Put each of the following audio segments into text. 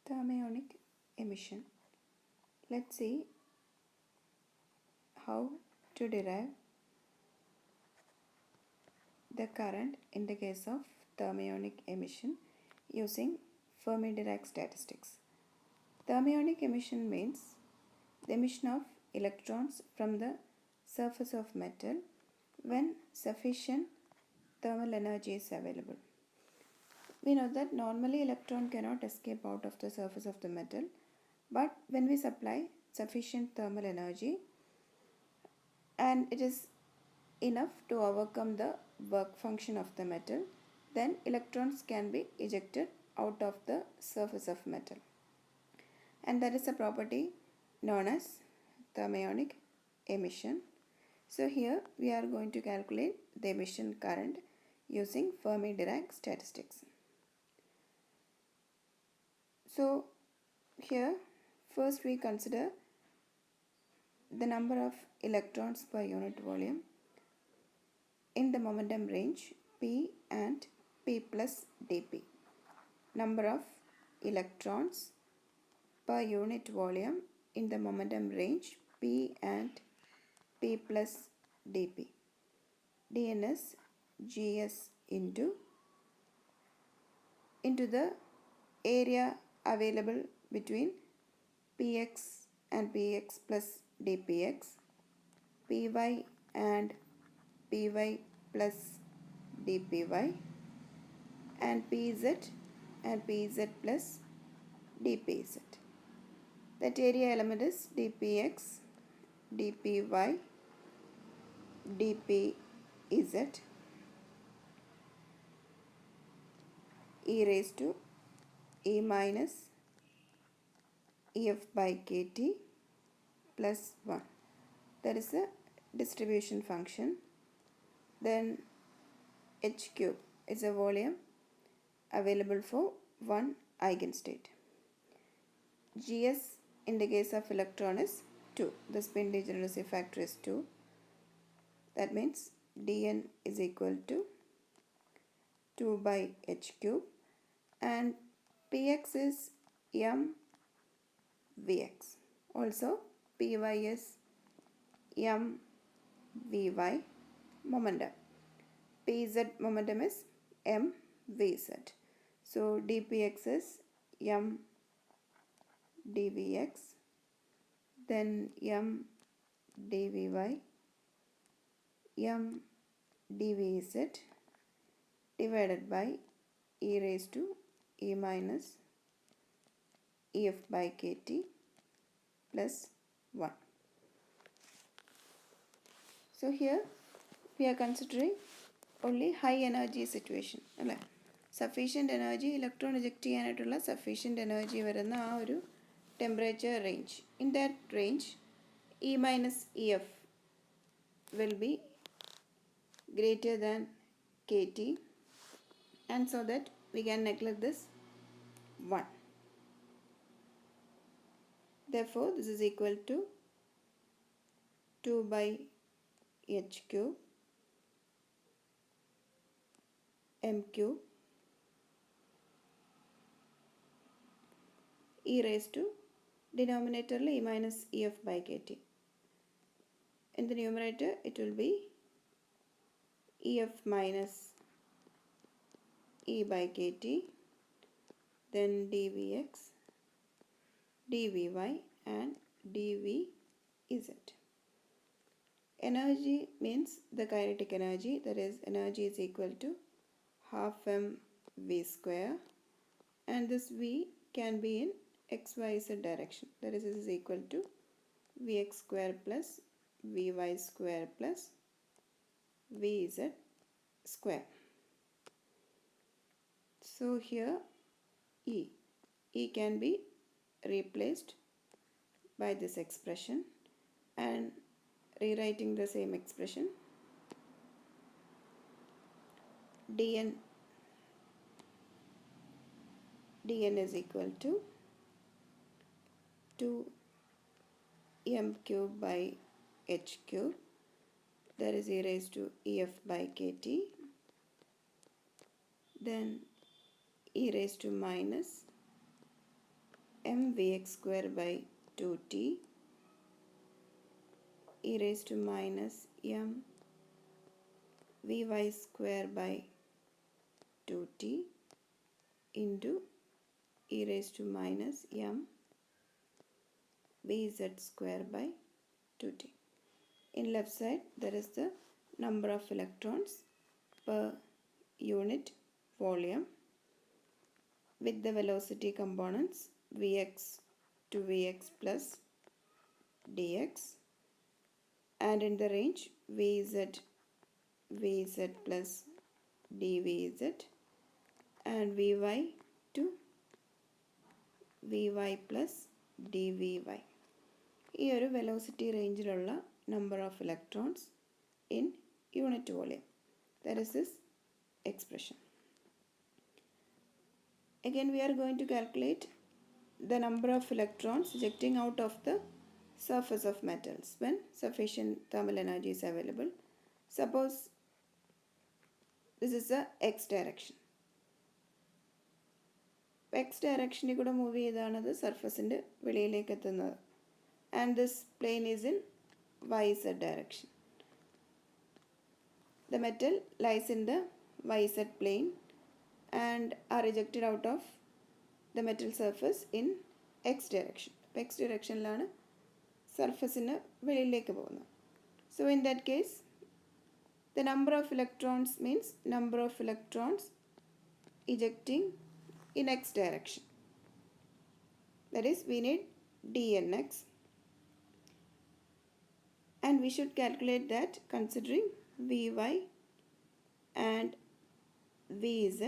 Thermionic emission. Let's see how to derive the current in the case of thermionic emission using Fermi-Dirac statistics. Thermionic emission means the emission of electrons from the surface of metal when sufficient thermal energy is available. We know that normally electron cannot escape out of the surface of the metal, but when we supply sufficient thermal energy and it is enough to overcome the work function of the metal, then electrons can be ejected out of the surface of metal. And that is a property known as thermionic emission. So here we are going to calculate the emission current using Fermi-Dirac statistics. So here first we consider the number of electrons per unit volume in the momentum range P and P plus dP. Number of electrons per unit volume in the momentum range P and P plus dP. dN is Gs into the area available between Px and Px plus dPx, Py and Py plus dPy, and Pz and Pz plus dPz. That area element is dPx, dPy, dPz, e raised to e minus ef by kt plus 1. That is the distribution function. Then h cube is a volume available for one eigenstate. Gs in the case of electron is 2. The spin degeneracy factor is 2. That means dN is equal to 2 by h cube, and Px is m Vx. Also Py is m Vy momentum. Pz momentum is m Vz. So dPx is m dVx, then m dVy, m dVz divided by e raised to e minus ef by kt plus 1. So here we are considering only high energy situation. Sufficient energy, electron eject ചെയ്യാനായിട്ടുള്ള sufficient energy വരുന്ന ആ ഒരു temperature range. In that range, E minus EF will be greater than KT, and so that we can neglect this 1. Therefore, this is equal to 2 by h cube m cube e raised to denominator e minus ef by kt. In the numerator it will be ef minus e by kt, then dvx, dvy and dvz. Energy means the kinetic energy, that is energy is equal to half m v square, and this v can be in xyz direction, that is this is equal to vx square plus vy square plus vz square. So here E can be replaced by this expression, and rewriting the same expression, dN is equal to 2 m cube by h cube, that is e raised to ef by kt, then e raised to minus mvx square by 2t e raised to minus m vy square by 2t into e raised to minus m vz square by 2t. In left side there is the number of electrons per unit volume with the velocity components vx to vx plus dx, and in the range vz plus dvz and vy to vy plus dvy. ഈ ഒരു velocity റേഞ്ചിലുള്ള number of electrons in unit volume. That is this expression. Again we are going to calculate the number of electrons ejecting out of the surface of metals when sufficient thermal energy is available. Suppose this is the x direction. x direction കൂടെ move ചെയ്താണ് സർഫസിൻ്റെ വെളിയിലേക്ക് എത്തുന്നത്, and this plane is in yz direction. The metal lies in the yz plane and are ejected out of the metal surface in x direction. x directionലാണ് സർഫസിന് വെളിയിലേക്ക് പോകുന്നത്. So in that case the number of electrons means number of electrons ejecting in x direction. That is we need dnx, and we should calculate that considering vy and vz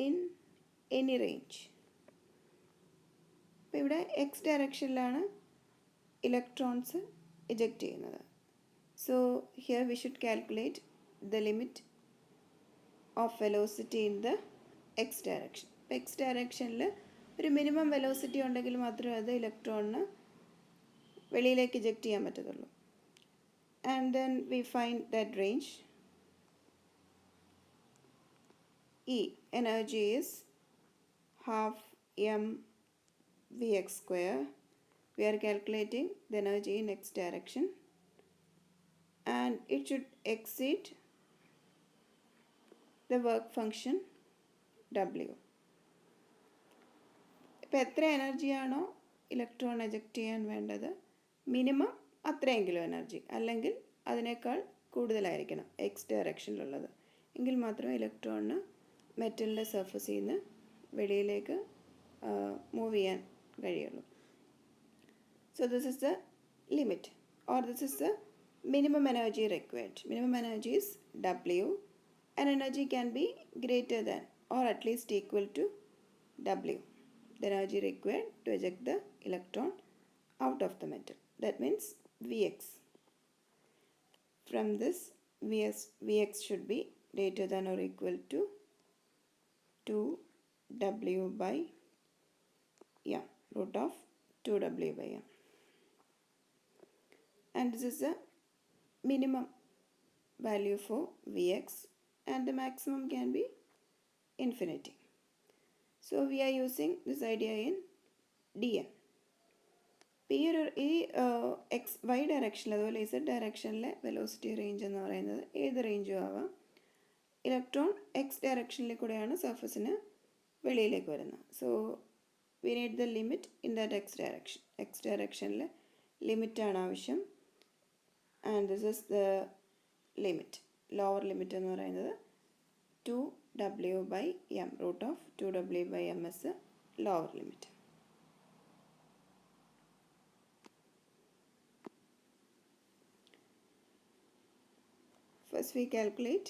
in any range. അപ്പോൾ ഇവിടെ X ഡയറക്ഷനിലാണ് electrons eject ചെയ്യുന്നത്. So here we should calculate the limit of velocity in the X direction. അപ്പോൾ X ഡയറക്ഷനിൽ ഒരു minimum velocity ഉണ്ടെങ്കിൽ മാത്രമേ അത് ഇലക്ട്രോണിന് വെളിയിലേക്ക് ഇജക്റ്റ് ചെയ്യാൻ പറ്റത്തുള്ളൂ. And then we find that range. E energy is half m vx square. We are calculating the energy in x direction and it should exceed the work function W. ഇപ്പോൾ എത്ര എനർജിയാണോ electron eject ചെയ്യാൻ വേണ്ടത് minimum അത്രയെങ്കിലും energy, അല്ലെങ്കിൽ അതിനേക്കാൾ കൂടുതലായിരിക്കണം X ഡയറക്ഷനിലുള്ളത്, എങ്കിൽ മാത്രമേ ഇലക്ട്രോണിന് മെറ്റലിൻ്റെ സർഫസിൽ നിന്ന് വെളിയിലേക്ക് മൂവ് ചെയ്യാൻ കഴിയുള്ളൂ. So this is the limit or this is the minimum energy required. Minimum energy is W and energy can be greater than or at least equal to W, the energy required to eject the electron out of the metal. That means Vx. From this Vx should be greater than or equal to 2W by m, root of 2W by m. And this is the minimum value for Vx and the maximum can be infinity. So we are using this idea in dn. ഈ X Y ഡയറക്ഷനിൽ അതുപോലെ Z ഡയറക്ഷനിലെ velocity range എന്ന് പറയുന്നത് ഏത് റേഞ്ചും ആവാം. Electron X ഡയറക്ഷനിൽ കൂടെയാണ് സർഫസിന് വെളിയിലേക്ക് വരുന്നത്. So we need the limit in that X direction. X ഡയറക്ഷനിൽ ലിമിറ്റാണ് ആവശ്യം. And this is the limit. Lower limit എന്ന് പറയുന്നത് 2W by m, root of 2W by m is the lower limit. First we calculate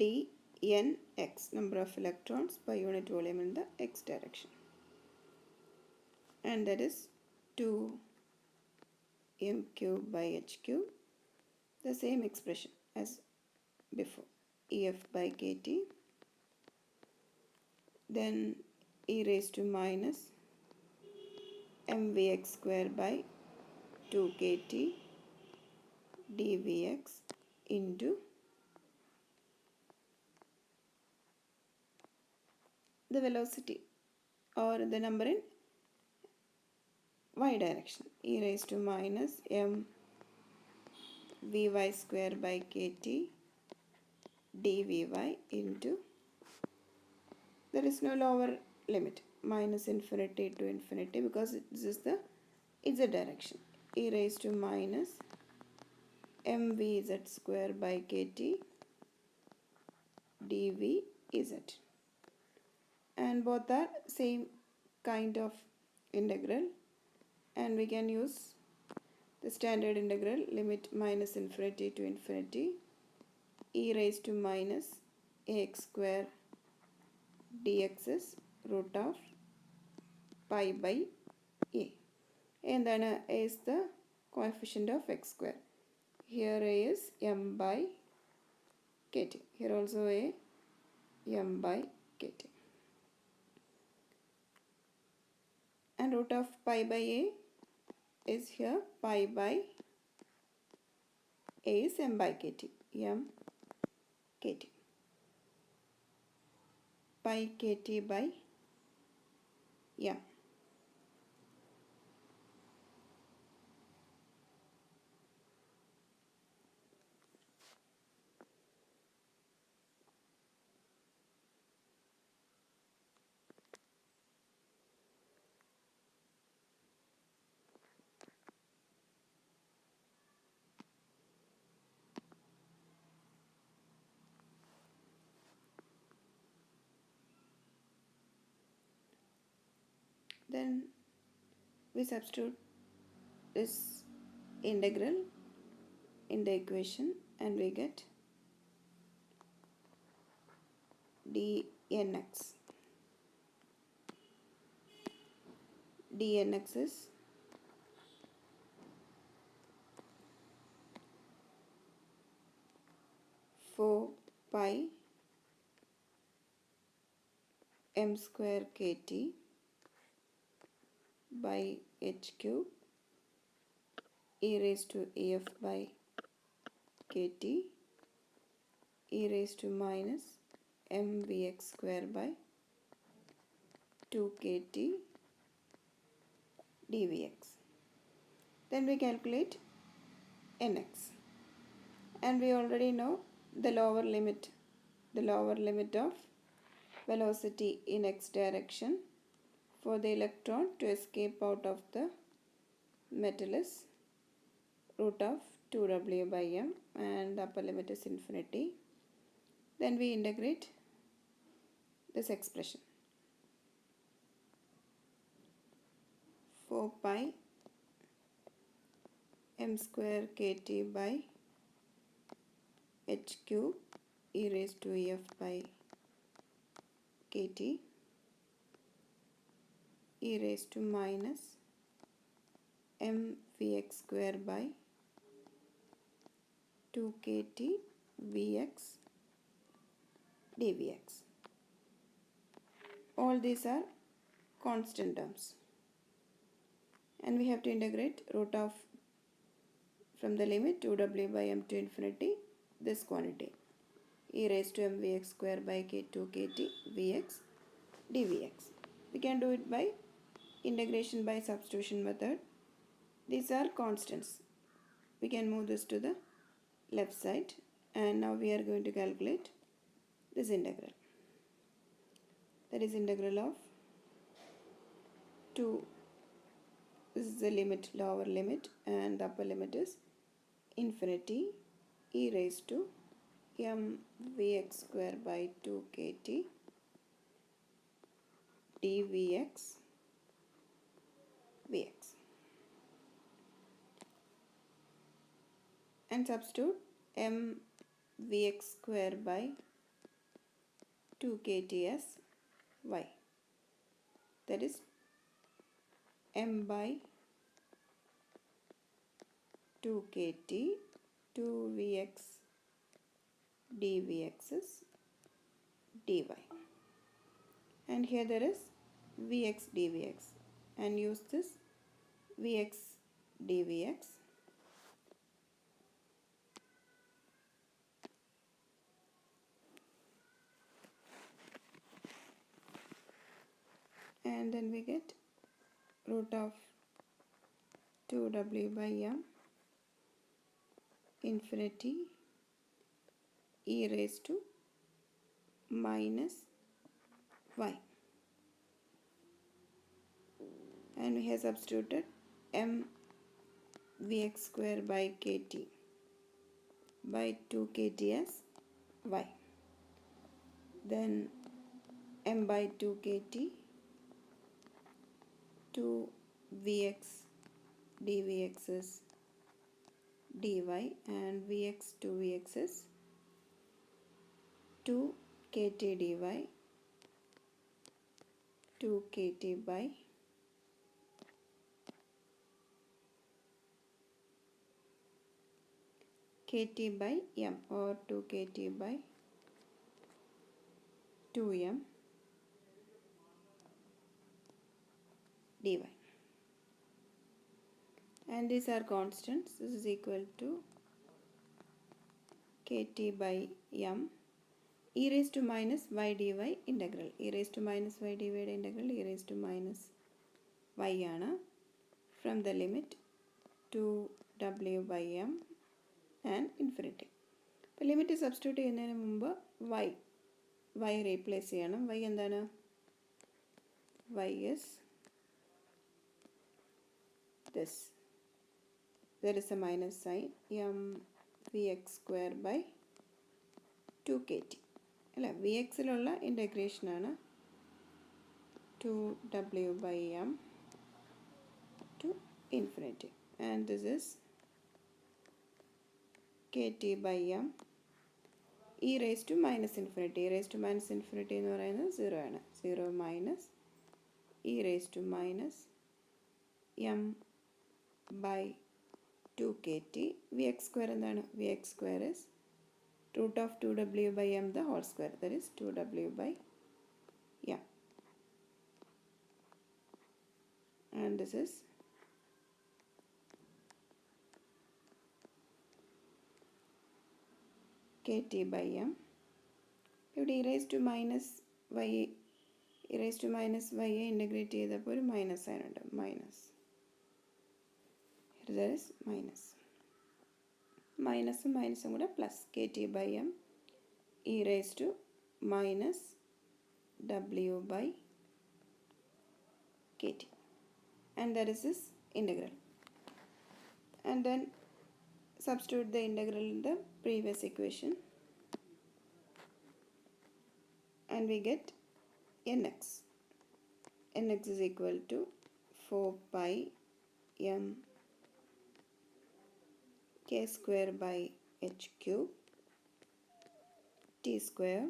dnx, number of electrons per unit volume in the x direction, and that is 2m cube by h cube, the same expression as before, EF by kT, then e raised to minus mvx square by 2 kT dvx into the velocity or the number in y direction. E raised to minus m vy square by kt dvy into, there is no lower limit, minus infinity to infinity, because this is the z direction. E raised to minus mvz square by kt dvz, and both are same kind of integral, and we can use the standard integral, limit minus infinity to infinity e raised to minus ax square dx is root of pi by a. And then a is the coefficient of x square. Here a is m by kt. Here also a m by kt. And root of pi by a is here pi by a is m by kt. M kt. Pi kt by m. Then we substitute this integral in the equation and we get dnx. Dnx is 4 pi m square kt by h cube e raised to af by kt e raised to minus mvx square by 2 kt dvx. Then we calculate nx, and we already know the lower limit of velocity in x direction for the electron to escape out of the metal is root of 2w by m, and the upper limit is infinity. Then we integrate this expression, 4 pi m square kt by h cube e raised to ef by kt e raised to minus mvx square by 2 kt vx dvx. All these are constant terms, and we have to integrate root of from the limit 2w by m to infinity this quantity e raised to mvx square by k2 kt vx dvx. We can do it by integration by substitution method. These are constants. We can move this to the left side, and now we are going to calculate this integral. That is integral of 2. This is the limit, lower limit, and the upper limit is infinity e raised to mvx square by 2 kt dvx vx, and substitute mvx square by 2 kt as y, that is m by 2 kt 2vx dvx is dy, and here there is vx dvx, and use this vx dvx and then we get root of 2w by m infinity e raised to minus y, and we have substituted m vx square by kt by 2 kt as y, then m by 2 kt 2 vx dvx is dy, and vx to vx is 2 kt dy 2 kt by kt by m, or 2 kt by 2m dy, and these are constants. This is equal to kt by m e raised to minus y dy integral, e raised to minus y dy integral e raised to minus y ആണ് from the limit 2w by m and infinity. അപ്പോൾ limit substitute ചെയ്യുന്നതിന് മുമ്പ് y replace ചെയ്യണം. y എന്താണ്? y is this. There is a minus sign, m vx square by 2 kt അല്ല, vxലുള്ള ഇൻ്റഗ്രേഷനാണ് 2w by m to infinity, and this is kt by m e raised to minus infinity. e raised to minus infinity എന്ന് പറയുന്നത് 0 ആണ്. 0 minus e raised to minus m by 2 kt. vx square എന്താണ്? vx square is root of 2w by m the whole square, that is 2w by m, and this is kt by m. ഇവിടെ e raised to minus y integrate ചെയ്തപ്പോൾ ഒരു minus sign ഉണ്ട്, minus. there is മൈനസും മൈനസും കൂടെ plus kt by m e raised to minus w by kt, and that is this integral. And then substitute the integral in the previous equation, and we get nx. nx is equal to 4 pi m k square by h cube t square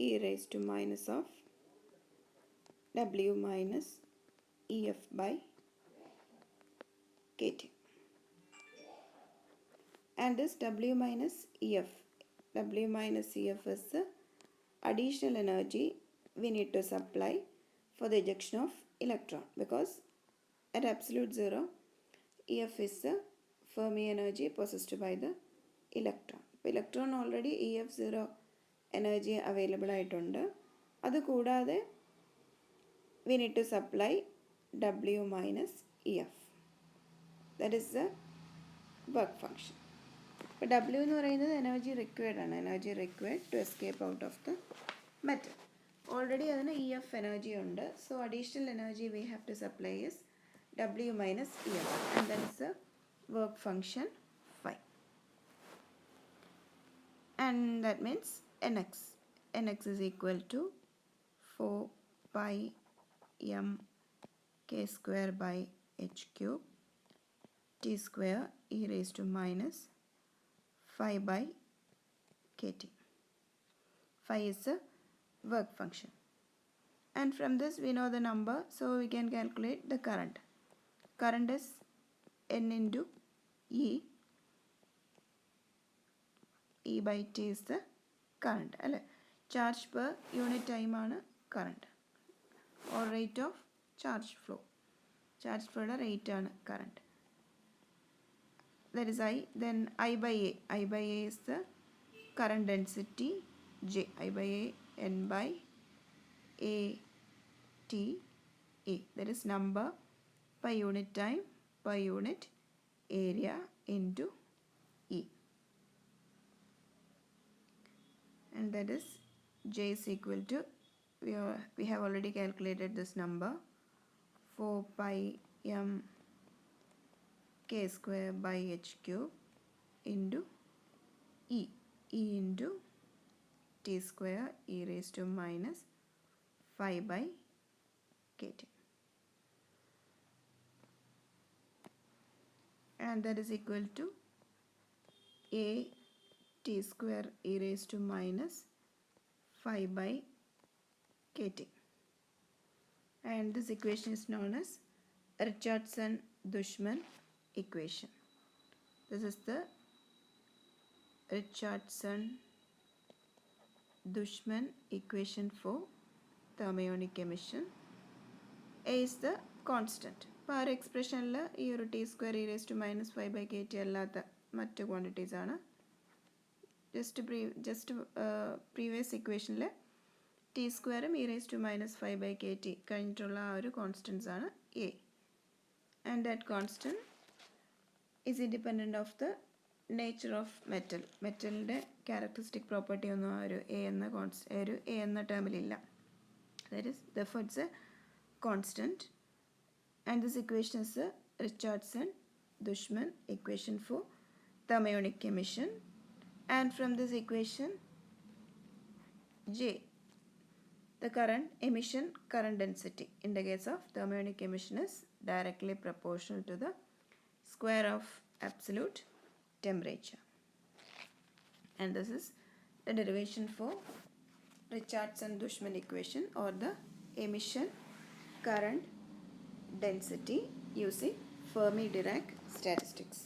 e raised to minus of w minus ef by kt. And this w minus ef is the additional energy we need to supply for the ejection of electron, because at absolute zero ef is the Fermi energy possessed by the electron. Electron already ef0 energy available ആയിട്ടുണ്ട്. അത് കൂടാതെ we need to supply w minus ef, that is the work function. അപ്പോൾ w എന്ന് പറയുന്നത് energy required ആണ്, energy required to escape out of the metal. Already അതിന് ef energy ഉണ്ട്, so additional energy we have to supply is w minus ef, and that is the work function phi, and that means nx is equal to 4 pi m k square by h cube t square e raised to minus phi by kt. Phi is the work function, and from this we know the number, so we can calculate the current. Current is n into e by t is the current. Charge per unit time ആണ് current, or rate of charge flow. Charge flow rate ആണ് current. That is I. Then I by A is the current density J. I by A, N by A T E. That is number per unit time per unit area into E. And that is J is equal to, we have already calculated this number, 4 pi m k square by h cube into E. E into T square e raised to minus 5 by kt. And that is equal to a T square e raised to minus 5 by kt. And this equation is known as Richardson-Dushman equation. This is the Richardson-Dushman equation for thermionic emission. A is the constant. അപ്പോൾ ആ ഒരു എക്സ്പ്രഷനിൽ ഈ ഒരു T square E raise to minus 5 by K T അല്ലാത്ത മറ്റ് quantities ആണ്. Just previous ഇക്വേഷനിൽ ടി സ്ക്വയറും E raise to minus 5 by K T കഴിഞ്ഞിട്ടുള്ള ആ ഒരു കോൺസ്റ്റൻസ് ആണ് A. And that constant is independent of the nature of metal. മെറ്റലിൻ്റെ ക്യാരക്ടറിസ്റ്റിക് പ്രോപ്പർട്ടി ഒന്നും ആ ഒരു എ എന്ന ടേമിലില്ല. That is therefore it's a constant. And this equation is the Richardson-Dushman equation for thermionic emission. And from this equation, J, the emission current density in the case of thermionic emission, is directly proportional to the square of absolute temperature. And this is the derivation for Richardson-Dushman equation, or the emission current density using Fermi-Dirac statistics.